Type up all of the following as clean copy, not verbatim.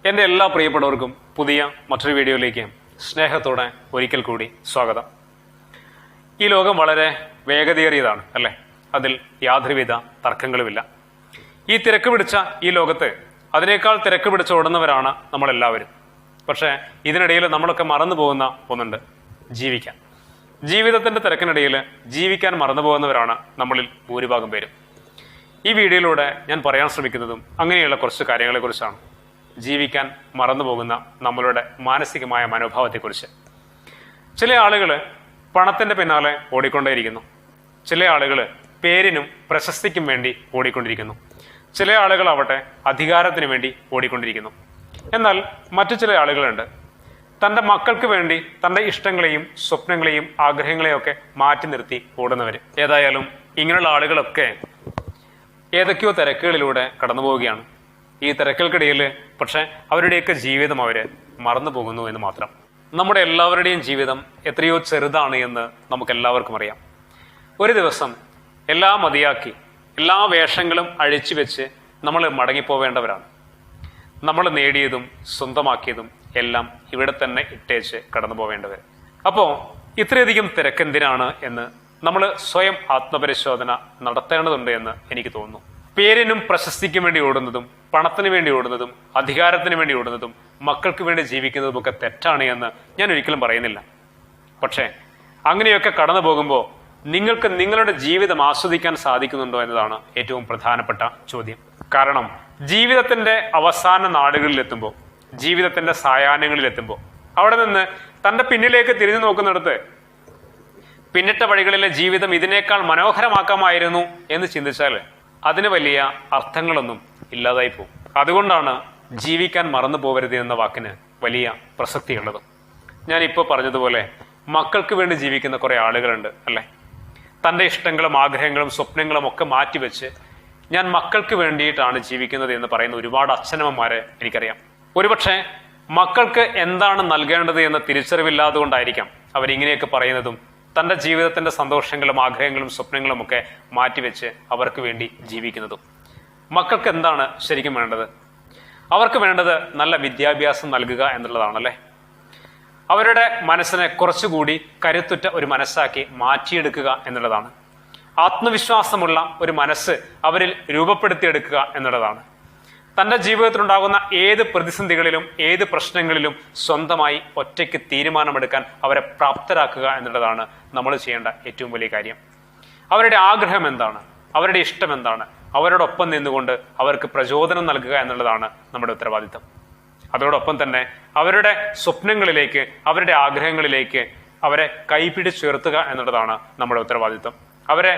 എൻ്റെ എല്ലാ പ്രിയപ്പെട്ടവർക്കും പുതിയ മറ്റൊരു വീഡിയോയിലേക്ക് സ്നേഹത്തോടെ ഒരിക്കൽ കൂടി സ്വാഗതം. ഈ ലോകം വളരെ വേഗതയേറിയതാണ് അല്ലേ? അതിൽ യാതൊരുവിധ തർക്കങ്ങളുമില്ല. ഈ തിരക്ക് പിടിച്ച ഈ ലോകത്ത് അതിനേക്കാൾ തിരക്ക് പിടിച്ച് ഓടുന്നവരാണ് നമ്മളെല്ലാവരും. പക്ഷേ ഇതിനിടയിൽ നമ്മളൊക്കെ മറന്നു പോകുന്ന ഒന്നുണ്ട്: ജീവിക്കാൻ. ജീവിതത്തിന്റെ തിരക്കിനിടയിൽ ജീവിക്കാൻ മറന്നു പോകുന്നവരാണ് നമ്മളിൽ ഭൂരിഭാഗം പേരും. ഈ വീഡിയോയിലൂടെ ഞാൻ പറയാൻ ശ്രമിക്കുന്നതും അങ്ങനെയുള്ള കുറച്ച് കാര്യങ്ങളെക്കുറിച്ചാണ്. ജീവിക്കാൻ മറന്നു പോകുന്ന നമ്മളുടെ മാനസികമായ മനോഭാവത്തെക്കുറിച്ച്. ചില ആളുകൾ പണത്തിന്റെ പിന്നാലെ ഓടിക്കൊണ്ടേയിരിക്കുന്നു. ചില ആളുകൾ പേരിനും പ്രശസ്തിക്കും വേണ്ടി ഓടിക്കൊണ്ടിരിക്കുന്നു. ചില ആളുകളാവട്ടെ അധികാരത്തിന് വേണ്ടി ഓടിക്കൊണ്ടിരിക്കുന്നു. എന്നാൽ മറ്റു ചില ആളുകളുണ്ട്, തൻ്റെ മക്കൾക്ക് വേണ്ടി തൻ്റെ ഇഷ്ടങ്ങളെയും സ്വപ്നങ്ങളെയും ആഗ്രഹങ്ങളെയും ഒക്കെ മാറ്റി നിർത്തി ഓടുന്നവർ. ഏതായാലും ഇങ്ങനെയുള്ള ആളുകളൊക്കെ ഏതൊക്കെയോ തിരക്കുകളിലൂടെ കടന്നു പോവുകയാണ്. ഈ തിരക്കുകൾക്കിടയിൽ പക്ഷെ അവരുടെയൊക്കെ ജീവിതം അവര് മറന്നു പോകുന്നു എന്ന് മാത്രം. നമ്മുടെ എല്ലാവരുടെയും ജീവിതം എത്രയോ ചെറുതാണ് എന്ന് നമുക്ക് എല്ലാവർക്കും അറിയാം. ഒരു ദിവസം എല്ലാം മതിയാക്കി എല്ലാ വേഷങ്ങളും അഴിച്ചു വെച്ച് നമ്മൾ മടങ്ങിപ്പോവേണ്ടവരാണ്. നമ്മൾ നേടിയതും സ്വന്തമാക്കിയതും എല്ലാം ഇവിടെ തന്നെ ഇട്ടേച്ച് കടന്നു പോവേണ്ടവർ. അപ്പോൾ ഇത്രയധികം തിരക്കെന്തിനാണ് എന്ന് നമ്മൾ സ്വയം ആത്മപരിശോധന നടത്തേണ്ടതുണ്ട് എന്ന് എനിക്ക് തോന്നുന്നു. പേരിനും പ്രശസ്തിക്കും വേണ്ടി ഓടുന്നതും പണത്തിന് വേണ്ടി ഓടുന്നതും അധികാരത്തിന് വേണ്ടി ഓടുന്നതും മക്കൾക്ക് വേണ്ടി ജീവിക്കുന്നതും ഒക്കെ തെറ്റാണ് എന്ന് ഞാൻ ഒരിക്കലും പറയുന്നില്ല. പക്ഷേ അങ്ങനെയൊക്കെ കടന്നു പോകുമ്പോൾ നിങ്ങൾക്ക് നിങ്ങളുടെ ജീവിതം ആസ്വദിക്കാൻ സാധിക്കുന്നുണ്ടോ എന്നതാണ് ഏറ്റവും പ്രധാനപ്പെട്ട ചോദ്യം. കാരണം ജീവിതത്തിന്റെ അവസാന നാടുകളിലെത്തുമ്പോൾ, ജീവിതത്തിന്റെ സായാഹ്നങ്ങളിലെത്തുമ്പോൾ അവിടെ നിന്ന് തന്റെ പിന്നിലേക്ക് തിരിഞ്ഞു നോക്കുന്നിടത്ത് പിന്നിട്ട വഴികളിലെ ജീവിതം ഇതിനേക്കാൾ മനോഹരമാക്കാമായിരുന്നു എന്ന് ചിന്തിച്ചാൽ അതിന് വലിയ അർത്ഥങ്ങളൊന്നും ഇല്ലാതായി പോകും. അതുകൊണ്ടാണ് ജീവിക്കാൻ മറന്നു പോകരുത് എന്ന വാക്കിന് വലിയ പ്രസക്തിയുള്ളത്. ഞാൻ ഇപ്പോൾ പറഞ്ഞതുപോലെ മക്കൾക്ക് വേണ്ടി ജീവിക്കുന്ന കുറെ ആളുകളുണ്ട് അല്ലെ? തൻ്റെ ഇഷ്ടങ്ങളും ആഗ്രഹങ്ങളും സ്വപ്നങ്ങളും ഒക്കെ മാറ്റിവെച്ച് ഞാൻ മക്കൾക്ക് വേണ്ടിയിട്ടാണ് ജീവിക്കുന്നത് എന്ന് പറയുന്ന ഒരുപാട് അച്ഛനമ്മമാരെ എനിക്കറിയാം. ഒരുപക്ഷെ മക്കൾക്ക് എന്താണ് നൽകേണ്ടത് എന്ന തിരിച്ചറിവില്ലാതെ കൊണ്ടായിരിക്കാം അവരിങ്ങനെയൊക്കെ പറയുന്നതും തൻ്റെ ജീവിതത്തിന്റെ സന്തോഷങ്ങളും ആഗ്രഹങ്ങളും സ്വപ്നങ്ങളും ഒക്കെ മാറ്റിവെച്ച് അവർക്ക് വേണ്ടി ജീവിക്കുന്നതും. മക്കൾക്ക് എന്താണ് ശരിക്കും വേണ്ടത്? അവർക്ക് വേണ്ടത് നല്ല വിദ്യാഭ്യാസം നൽകുക എന്നുള്ളതാണല്ലേ. അവരുടെ മനസ്സിനെ കുറച്ചുകൂടി കരുത്തുറ്റ ഒരു മനസ്സാക്കി മാറ്റിയെടുക്കുക എന്നുള്ളതാണ്. ആത്മവിശ്വാസമുള്ള ഒരു മനസ്സ് അവരിൽ രൂപപ്പെടുത്തിയെടുക്കുക എന്നുള്ളതാണ്. തൻ്റെ ജീവിതത്തിലുണ്ടാകുന്ന ഏത് പ്രതിസന്ധികളിലും ഏത് പ്രശ്നങ്ങളിലും സ്വന്തമായി ഒറ്റയ്ക്ക് തീരുമാനമെടുക്കാൻ അവരെ പ്രാപ്തരാക്കുക എന്നുള്ളതാണ് നമ്മൾ ചെയ്യേണ്ട ഏറ്റവും വലിയ കാര്യം. അവരുടെ ആഗ്രഹം എന്താണ്, അവരുടെ ഇഷ്ടം എന്താണ്, അവരോടൊപ്പം നിന്നുകൊണ്ട് അവർക്ക് പ്രചോദനം നൽകുക എന്നുള്ളതാണ് നമ്മുടെ ഉത്തരവാദിത്തം. അതോടൊപ്പം തന്നെ അവരുടെ സ്വപ്നങ്ങളിലേക്ക് അവരുടെ ആഗ്രഹങ്ങളിലേക്ക് അവരെ കൈപിടിച്ചുയർത്തുക എന്നുള്ളതാണ് നമ്മുടെ ഉത്തരവാദിത്തം. അവരെ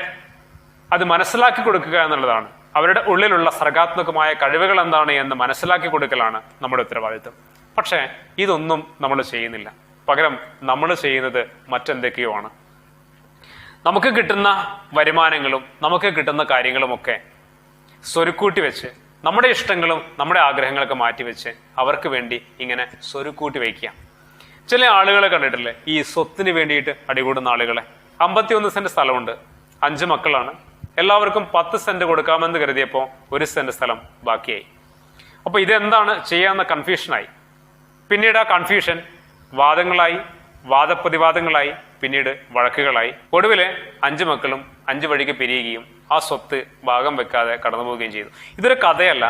അത് മനസ്സിലാക്കി കൊടുക്കുക എന്നുള്ളതാണ്. അവരുടെ ഉള്ളിലുള്ള സർഗാത്മകമായ കഴിവുകൾ എന്താണ് എന്ന് മനസ്സിലാക്കി കൊടുക്കലാണ് നമ്മുടെ ഉത്തരവാദിത്വം. പക്ഷേ ഇതൊന്നും നമ്മൾ ചെയ്യുന്നില്ല. പകരം നമ്മൾ ചെയ്യുന്നത് മറ്റെന്തൊക്കെയോ ആണ്. നമുക്ക് കിട്ടുന്ന വരുമാനങ്ങളും നമുക്ക് കിട്ടുന്ന കാര്യങ്ങളുമൊക്കെ സ്വരുക്കൂട്ടി വെച്ച് നമ്മുടെ ഇഷ്ടങ്ങളും നമ്മുടെ ആഗ്രഹങ്ങളൊക്കെ മാറ്റിവെച്ച് അവർക്ക് വേണ്ടി ഇങ്ങനെ സ്വരുക്കൂട്ടി വയ്ക്കുക. ചില ആളുകളെ കണ്ടിട്ടില്ലേ, ഈ സ്വത്തിന് വേണ്ടിയിട്ട് അടികൂടുന്ന ആളുകളെ. 51 സെന്റ് സ്ഥലമുണ്ട്, 5 മക്കളാണ്. എല്ലാവർക്കും 10 സെന്റ് കൊടുക്കാമെന്ന് കരുതിയപ്പോൾ 1 സെന്റ് സ്ഥലം ബാക്കിയായി. അപ്പൊ ഇതെന്താണ് ചെയ്യാവുന്ന കൺഫ്യൂഷനായി. പിന്നീട് ആ കൺഫ്യൂഷൻ വാദങ്ങളായി, വാദപ്രതിവാദങ്ങളായി, പിന്നീട് വഴക്കുകളായി. ഒടുവില് 5 മക്കളും 5 വഴിക്ക് പിരിയുകയും ആ സ്വത്ത് ഭാഗം വെക്കാതെ കടന്നു പോവുകയും ചെയ്തു. ഇതൊരു കഥയല്ല,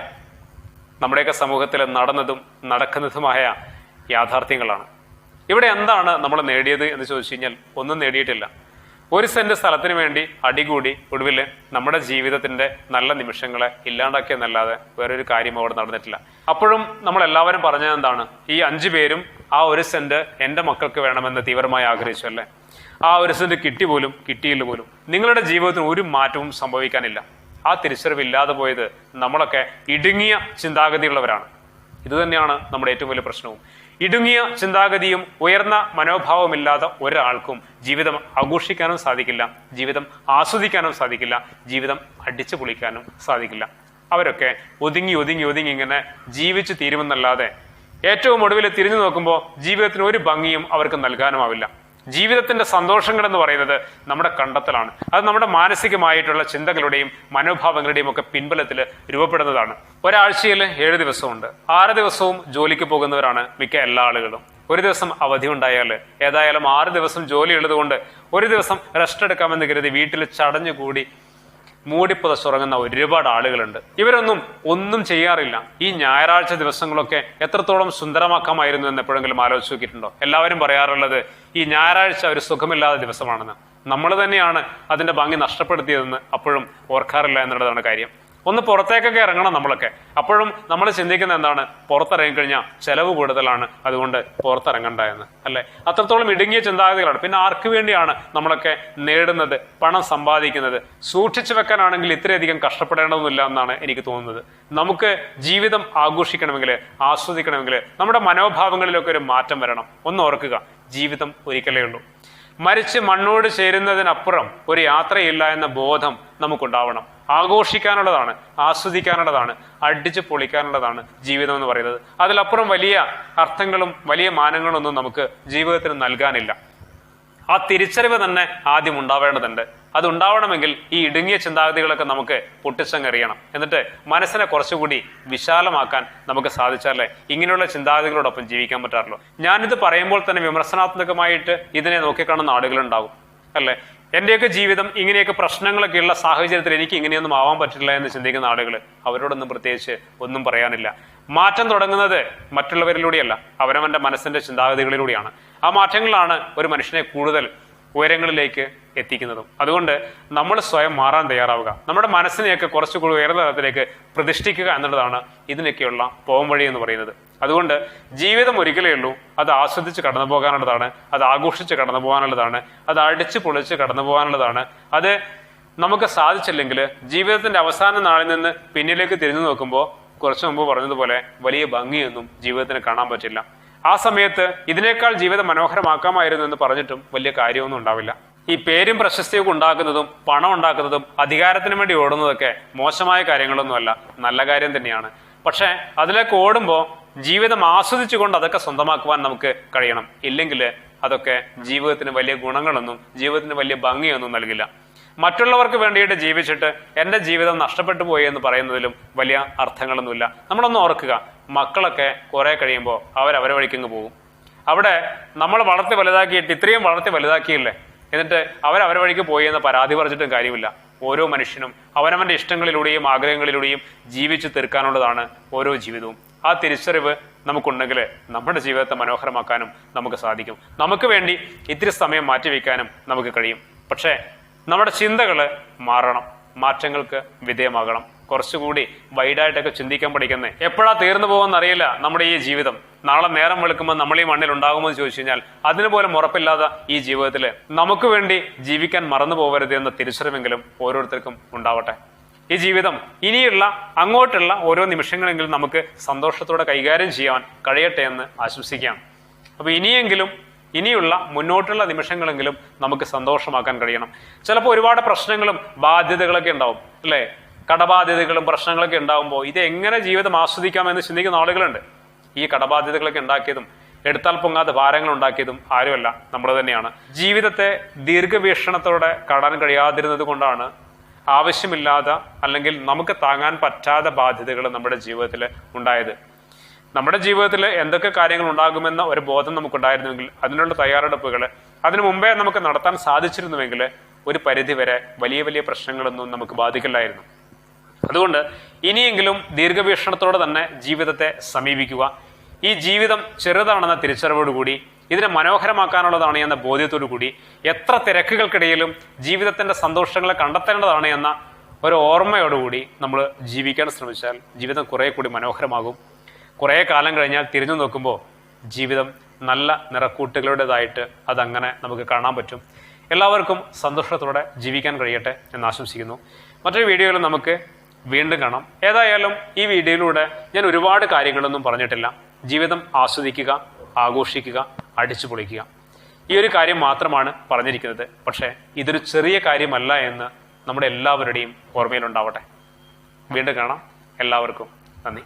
നമ്മുടെയൊക്കെ സമൂഹത്തിൽ നടന്നതും നടക്കുന്നതുമായ യാഥാർത്ഥ്യങ്ങളാണ്. ഇവിടെ എന്താണ് നമ്മൾ നേടിയത് എന്ന് ചോദിച്ചു കഴിഞ്ഞാൽ ഒന്നും നേടിയിട്ടില്ല. 1 സെന്റ് സ്ഥലത്തിന് വേണ്ടി അടികൂടി ഒടുവില് നമ്മുടെ ജീവിതത്തിന്റെ നല്ല നിമിഷങ്ങളെ ഇല്ലാണ്ടാക്കിയെന്നല്ലാതെ വേറൊരു കാര്യം അവിടെ നടന്നിട്ടില്ല. അപ്പോഴും നമ്മൾ എല്ലാവരും പറഞ്ഞത് എന്താണ്? ഈ 5 പേരും ആ 1 സെന്റ് എന്റെ മക്കൾക്ക് വേണമെന്ന് തീവ്രമായി ആഗ്രഹിച്ചു അല്ലേ? ആ 1 സെന്റ് കിട്ടി പോലും കിട്ടിയില്ല പോലും. നിങ്ങളുടെ ജീവിതത്തിന് ഒരു മാറ്റവും സംഭവിക്കാനില്ല. ആ തിരിച്ചറിവില്ലാതെ പോയത് നമ്മളൊക്കെ ഇടുങ്ങിയ ചിന്താഗതിയുള്ളവരാണ്. ഇത് തന്നെയാണ് നമ്മുടെ ഏറ്റവും വലിയ പ്രശ്നവും. ഇടുങ്ങിയ ചിന്താഗതിയും ഉയർന്ന മനോഭാവമില്ലാത്ത ഒരാൾക്കും ജീവിതം ആഘോഷിക്കാനും സാധിക്കില്ല, ജീവിതം ആസ്വദിക്കാനും സാധിക്കില്ല, ജീവിതം അടിച്ചു പൊളിക്കാനും സാധിക്കില്ല. അവരൊക്കെ ഒതുങ്ങി ഒതുങ്ങി ഒതുങ്ങി ഇങ്ങനെ ജീവിച്ചു തീരുമെന്നല്ലാതെ ഏറ്റവും ഒടുവിൽ തിരിഞ്ഞു നോക്കുമ്പോൾ ജീവിതത്തിന് ഒരു ഭംഗിയും അവർക്ക് നൽകാനുമാവില്ല. ജീവിതത്തിന്റെ സന്തോഷങ്ങൾ എന്ന് പറയുന്നത് നമ്മുടെ കണ്ടെത്തലാണ്. അത് നമ്മുടെ മാനസികമായിട്ടുള്ള ചിന്തകളുടെയും മനോഭാവങ്ങളുടെയും ഒക്കെ പിൻബലത്തിൽ രൂപപ്പെടുന്നതാണ്. ഒരാഴ്ചയിൽ 7 ദിവസമുണ്ട്. 6 ദിവസവും ജോലിക്ക് പോകുന്നവരാണ് മിക്ക എല്ലാ ആളുകളും. ഒരു ദിവസം അവധി ഉണ്ടായാൽ ഏതായാലും 6 ദിവസം ജോലി ഉള്ളതുകൊണ്ട് ഒരു ദിവസം റെസ്റ്റ് എടുക്കാമെന്ന് കരുതി വീട്ടിൽ ചടഞ്ഞുകൂടി മൂടിപ്പുതച്ചുറങ്ങുന്ന ഒരുപാട് ആളുകളുണ്ട്. ഇവരൊന്നും ഒന്നും ചെയ്യാറില്ല. ഈ ഞായറാഴ്ച ദിവസങ്ങളൊക്കെ എത്രത്തോളം സുന്ദരമാക്കാമായിരുന്നു എന്ന് എപ്പോഴെങ്കിലും ആലോചിച്ച് നോക്കിയിട്ടുണ്ടോ? എല്ലാവരും പറയാറുള്ളത് ഈ ഞായറാഴ്ച ഒരു സുഖമില്ലാത്ത ദിവസമാണെന്ന്. നമ്മൾ തന്നെയാണ് അതിന്റെ ഭംഗി നഷ്ടപ്പെടുത്തിയതെന്ന് അപ്പോഴും ഓർക്കാറില്ല എന്നുള്ളതാണ് കാര്യം. ഒന്ന് പുറത്തേക്കൊക്കെ ഇറങ്ങണം നമ്മളൊക്കെ. അപ്പോഴും നമ്മൾ ചിന്തിക്കുന്ന എന്താണ്? പുറത്തിറങ്ങിക്കഴിഞ്ഞാൽ ചെലവ് കൂടുതലാണ്, അതുകൊണ്ട് പുറത്തിറങ്ങണ്ട എന്ന്, അല്ലെ? അത്രത്തോളം ഇടുങ്ങിയ ചിന്താഗതികളാണ്. പിന്നെ ആർക്ക് വേണ്ടിയാണ് നമ്മളൊക്കെ നേടുന്നത്, പണം സമ്പാദിക്കുന്നത്? സൂക്ഷിച്ചു വെക്കാനാണെങ്കിൽ ഇത്രയധികം കഷ്ടപ്പെടേണ്ടതൊന്നുമില്ല എന്നാണ് എനിക്ക് തോന്നുന്നത്. നമുക്ക് ജീവിതം ആഘോഷിക്കണമെങ്കിൽ, ആസ്വദിക്കണമെങ്കിൽ നമ്മുടെ മനോഭാവങ്ങളിലൊക്കെ ഒരു മാറ്റം വരണം. ഒന്ന് ഓർക്കുക, ജീവിതം ഒരിക്കലേ ഉള്ളൂ. മരിച്ച് മണ്ണോട് ചേരുന്നതിനപ്പുറം ഒരു യാത്രയില്ല എന്ന ബോധം നമുക്കുണ്ടാവണം. ആഘോഷിക്കാനുള്ളതാണ്, ആസ്വദിക്കാനുള്ളതാണ്, അടിച്ചു പൊളിക്കാനുള്ളതാണ് ജീവിതം എന്ന് പറയുന്നത്. അതിലപ്പുറം വലിയ അർത്ഥങ്ങളും വലിയ മാനങ്ങളും ഒന്നും നമുക്ക് ജീവിതത്തിന് നൽകാനില്ല. ആ തിരിച്ചറിവ് തന്നെ ആദ്യം ഉണ്ടാവേണ്ടതുണ്ട്. അത് ഉണ്ടാവണമെങ്കിൽ ഈ ഇടുങ്ങിയ ചിന്താഗതികളൊക്കെ നമുക്ക് പൊട്ടിച്ചങ്ങറിയണം. എന്നിട്ട് മനസ്സിനെ കുറച്ചുകൂടി വിശാലമാക്കാൻ നമുക്ക് സാധിച്ചാലേ ഇങ്ങനെയുള്ള ചിന്താഗതികളോടൊപ്പം ജീവിക്കാൻ പറ്റാറുള്ളൂ. ഞാനിത് പറയുമ്പോൾ തന്നെ വിമർശനാത്മകമായിട്ട് ഇതിനെ നോക്കിക്കാണുന്ന ആളുകളുണ്ടാകും, അല്ലെ? എന്റെയൊക്കെ ജീവിതം ഇങ്ങനെയൊക്കെ പ്രശ്നങ്ങളൊക്കെ ഉള്ള സാഹചര്യത്തിൽ എനിക്ക് ഇങ്ങനെയൊന്നും ആവാൻ പറ്റില്ല എന്ന് ചിന്തിക്കുന്ന ആളുകൾ, അവരോടൊന്നും പ്രത്യേകിച്ച് ഒന്നും പറയാനില്ല. മാറ്റം തുടങ്ങുന്നത് മറ്റുള്ളവരിലൂടെയല്ല, അവനവന്റെ മനസ്സിന്റെ ചിന്താഗതികളിലൂടെയാണ്. ആ മാറ്റങ്ങളാണ് ഒരു മനുഷ്യനെ കൂടുതൽ ഉയരങ്ങളിലേക്ക് എത്തിക്കുന്നതും. അതുകൊണ്ട് നമ്മൾ സ്വയം മാറാൻ തയ്യാറാവുക, നമ്മുടെ മനസ്സിനെയൊക്കെ കുറച്ചുകൂടി ഉയർന്ന തലത്തിലേക്ക് പ്രതിഷ്ഠിക്കുക എന്നുള്ളതാണ് ഇതിനൊക്കെയുള്ള പോം വഴി എന്ന് പറയുന്നത്. അതുകൊണ്ട് ജീവിതം ഒരിക്കലേ ഉള്ളൂ. അത് ആസ്വദിച്ച് കടന്നു പോകാനുള്ളതാണ്, അത് ആഘോഷിച്ച് കടന്നു പോകാനുള്ളതാണ്, അത് അടിച്ച് പൊളിച്ച് കടന്നു പോകാനുള്ളതാണ്. അത് നമുക്ക് സാധിച്ചില്ലെങ്കിൽ ജീവിതത്തിന്റെ അവസാന നാളിൽ നിന്ന് പിന്നിലേക്ക് തിരിഞ്ഞു നോക്കുമ്പോൾ കുറച്ചു മുമ്പ് പറഞ്ഞതുപോലെ വലിയ ഭംഗിയൊന്നും ജീവിതത്തിന് കാണാൻ പറ്റില്ല. ആ സമയത്ത് ഇതിനേക്കാൾ ജീവിതം മനോഹരമാക്കാമായിരുന്നു എന്ന് പറഞ്ഞിട്ടും വലിയ കാര്യമൊന്നും ഉണ്ടാവില്ല. ഈ പേരും പ്രശസ്തിയൊക്കെ ഉണ്ടാക്കുന്നതും പണം ഉണ്ടാക്കുന്നതും അധികാരത്തിന് വേണ്ടി ഓടുന്നതൊക്കെ മോശമായ കാര്യങ്ങളൊന്നുമല്ല, നല്ല കാര്യം തന്നെയാണ്. പക്ഷെ അതിലേക്ക് ഓടുമ്പോൾ ജീവിതം ആസ്വദിച്ചുകൊണ്ട് അതൊക്കെ സ്വന്തമാക്കുവാൻ നമുക്ക് കഴിയണം. ഇല്ലെങ്കിൽ അതൊക്കെ ജീവിതത്തിന് വലിയ ഗുണങ്ങളൊന്നും ജീവിതത്തിന് വലിയ ഭംഗിയൊന്നും നൽകില്ല. മറ്റുള്ളവർക്ക് വേണ്ടിയിട്ട് ജീവിച്ചിട്ട് എന്റെ ജീവിതം നഷ്ടപ്പെട്ടു പോയി എന്ന് പറയുന്നതിലും വലിയ അർത്ഥങ്ങളൊന്നുമില്ല. നമ്മളൊന്ന് ഓർക്കുക, മക്കളൊക്കെ കുറെ കഴിയുമ്പോൾ അവരവരെ വഴിക്കങ്ങ് പോകും. അവിടെ നമ്മൾ വളർത്തി വലുതാക്കിയിട്ട് ഇത്രയും വളർത്തി വലുതാക്കിയില്ലേ, എന്നിട്ട് അവരവരെ വഴിക്ക് പോയി എന്ന് പരാതി പറഞ്ഞിട്ടും കാര്യമില്ല. ഓരോ മനുഷ്യനും അവനവന്റെ ഇഷ്ടങ്ങളിലൂടെയും ആഗ്രഹങ്ങളിലൂടെയും ജീവിച്ചു തീർക്കാനുള്ളതാണ് ഓരോ ജീവിതവും. ആ തിരിച്ചറിവ് നമുക്കുണ്ടെങ്കിൽ നമ്മുടെ ജീവിതത്തെ മനോഹരമാക്കാനും നമുക്ക് സാധിക്കും. നമുക്ക് വേണ്ടി ഇത്തിരി സമയം മാറ്റിവെക്കാനും നമുക്ക് കഴിയും. പക്ഷേ നമ്മുടെ ചിന്തകള് മാറണം, മാറ്റങ്ങൾക്ക് വിധേയമാകണം. കുറച്ചുകൂടി വൈഡായിട്ടൊക്കെ ചിന്തിക്കാൻ പഠിക്കുന്നേ. എപ്പോഴാ തീർന്നു പോകുമെന്ന് അറിയില്ല നമ്മുടെ ഈ ജീവിതം. നാളെ നേരം വെളുക്കുമ്പോൾ നമ്മൾ ഈ മണ്ണിൽ ഉണ്ടാകുമോ എന്ന് ചോദിച്ചു കഴിഞ്ഞാൽ അതിന് പോലും ഉറപ്പില്ലാതെ ഈ ജീവിതത്തിൽ നമുക്ക് വേണ്ടി ജീവിക്കാൻ മറന്നു പോകരുത് എന്ന തിരിച്ചറിവെങ്കിലും ഓരോരുത്തർക്കും ഉണ്ടാവട്ടെ. ഈ ജീവിതം ഇനിയുള്ള അങ്ങോട്ടുള്ള ഓരോ നിമിഷങ്ങളെങ്കിലും നമുക്ക് സന്തോഷത്തോടെ കൈകാര്യം ചെയ്യാൻ കഴിയട്ടെ എന്ന് ആശംസിക്കുകയാണ്. അപ്പൊ ഇനിയുള്ള മുന്നോട്ടുള്ള നിമിഷങ്ങളെങ്കിലും നമുക്ക് സന്തോഷമാക്കാൻ കഴിയണം. ചിലപ്പോൾ ഒരുപാട് പ്രശ്നങ്ങളും ബാധ്യതകളൊക്കെ ഉണ്ടാവും, അല്ലെ? കടബാധ്യതകളും പ്രശ്നങ്ങളൊക്കെ ഉണ്ടാവുമ്പോൾ ഇത് എങ്ങനെ ജീവിതം ആസ്വദിക്കാമെന്ന് ചിന്തിക്കുന്ന ആളുകളുണ്ട്. ഈ കടബാധ്യതകളൊക്കെ ഉണ്ടാക്കിയതും എടുത്താൽ പൊങ്ങാത്ത ഭാരങ്ങൾ ഉണ്ടാക്കിയതും ആരുമല്ല, നമ്മൾ തന്നെയാണ്. ജീവിതത്തെ ദീർഘവീക്ഷണത്തോടെ കാണാൻ കഴിയാതിരുന്നത് കൊണ്ടാണ് ആവശ്യമില്ലാതെ അല്ലെങ്കിൽ നമുക്ക് താങ്ങാൻ പറ്റാത്ത ബാധ്യതകൾ നമ്മുടെ ജീവിതത്തിൽ ഉണ്ടായത്. നമ്മുടെ ജീവിതത്തിൽ എന്തൊക്കെ കാര്യങ്ങൾ ഉണ്ടാകുമെന്ന ഒരു ബോധം നമുക്കുണ്ടായിരുന്നുവെങ്കിൽ അതിനുള്ള തയ്യാറെടുപ്പുകൾ അതിനു മുമ്പേ നമുക്ക് നടത്താൻ സാധിച്ചിരുന്നുവെങ്കിൽ ഒരു പരിധിവരെ വലിയ വലിയ പ്രശ്നങ്ങളൊന്നും നമുക്ക് ബാധിക്കില്ലായിരുന്നു. അതുകൊണ്ട് ഇനിയെങ്കിലും ദീർഘവീക്ഷണത്തോടെ തന്നെ ജീവിതത്തെ സമീപിക്കുക. ഈ ജീവിതം ചെറുതാണെന്ന തിരിച്ചറിവോടുകൂടി ഇതിനെ മനോഹരമാക്കാനുള്ളതാണ് എന്ന ബോധ്യത്തോടു കൂടി എത്ര തിരക്കുകൾക്കിടയിലും ജീവിതത്തിന്റെ സന്തോഷങ്ങളെ കണ്ടെത്തേണ്ടതാണ് എന്ന ഒരു ഓർമ്മയോടുകൂടി നമ്മൾ ജീവിക്കാൻ ശ്രമിച്ചാൽ ജീവിതം കുറെ കൂടി മനോഹരമാകും. കുറെ കാലം കഴിഞ്ഞാൽ തിരിഞ്ഞു നോക്കുമ്പോൾ ജീവിതം നല്ല നിറക്കൂട്ടുകളുടേതായിട്ട് അതങ്ങനെ നമുക്ക് കാണാൻ പറ്റും. എല്ലാവർക്കും സന്തോഷത്തോടെ ജീവിക്കാൻ കഴിയട്ടെ എന്ന് ആശംസിക്കുന്നു. മറ്റൊരു വീഡിയോയിൽ നമുക്ക് വീണ്ടും കാണാം. ഏതായാലും ഈ വീഡിയോയിലൂടെ ഞാൻ ഒരുപാട് കാര്യങ്ങളൊന്നും പറഞ്ഞിട്ടില്ല. ജീവിതം ആസ്വദിക്കുക, ആഘോഷിക്കുക, അടിച്ചു പൊളിക്കുക, ഈ ഒരു കാര്യം മാത്രമാണ് പറഞ്ഞിരിക്കുന്നത്. പക്ഷേ ഇതൊരു ചെറിയ കാര്യമല്ല എന്ന് നമ്മുടെ എല്ലാവരുടെയും ഓർമ്മയിലുണ്ടാവട്ടെ. വീണ്ടും കാണാം. എല്ലാവർക്കും നന്ദി.